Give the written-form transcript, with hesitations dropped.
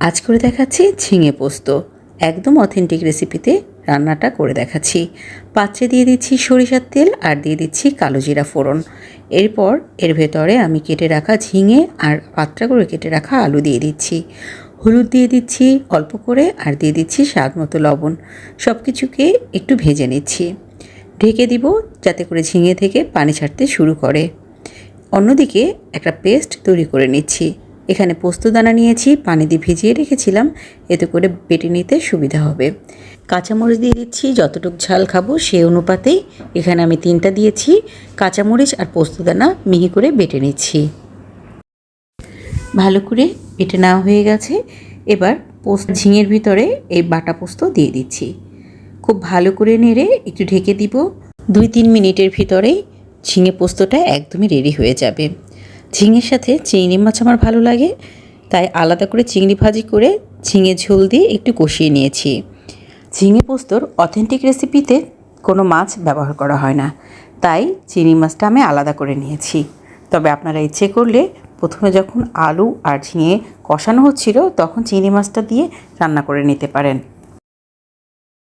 আজ করে দেখাচ্ছি ঝিঙে পোস্ত। একদম অথেন্টিক রেসিপিতে রান্নাটা করে দেখাচ্ছি। পাত্রে দিয়ে দিচ্ছি সরিষার তেল আর দিয়ে দিচ্ছি কালো জিরা ফোড়ন। এরপর এর ভেতরে আমি কেটে রাখা ঝিঙে আর পাতলা করে কেটে রাখা আলু দিয়ে দিচ্ছি। হলুদ দিয়ে দিচ্ছি অল্প করে আর দিয়ে দিচ্ছি স্বাদ মতো লবণ। সব কিছুকে একটু ভেজে নিচ্ছি। ঢেকে দিব যাতে করে ঝিঙে থেকে পানি ছাড়তে শুরু করে। অন্যদিকে একটা পেস্ট তৈরি করে নিচ্ছি। এখানে পোস্তদানা নিয়েছি, পানি দিয়ে ভিজিয়ে রেখেছিলাম, এতে করে বেটে নিতে সুবিধা হবে। কাঁচামরিচ দিয়ে দিচ্ছি যতটুকু ঝাল খাবো সেই অনুপাতেই। এখানে আমি 3টা দিয়েছি। কাঁচামরিচ আর পোস্তদানা মিহি করে বেটে নিচ্ছি। ভালো করে বেটে নেওয়া হয়ে গেছে। এবার ঝিঙের ভিতরে এই বাটা পোস্ত দিয়ে দিচ্ছি। খুব ভালো করে নেড়ে একটু ঢেকে দিব। 2-3 মিনিটের ভিতরেই ঝিঙে পোস্তটা একদমই রেডি হয়ে যাবে। ঝিঙের সাথে চিংড়ি মাছ আমার ভালো লাগে, তাই আলাদা করে চিংড়ি ভাজি করে ঝিঙে ঝোল দিয়ে একটু কষিয়ে নিয়েছি। ঝিঙে পোস্তর অথেন্টিক রেসিপিতে কোনো মাছ ব্যবহার করা হয় না, তাই চিংড়ি মাছটা আমি আলাদা করে নিয়েছি। তবে আপনারা ইচ্ছে করলে প্রথমে যখন আলু আর ঝিঙে কষানো হচ্ছিল তখন চিংড়ি মাছটা দিয়ে রান্না করে নিতে পারেন।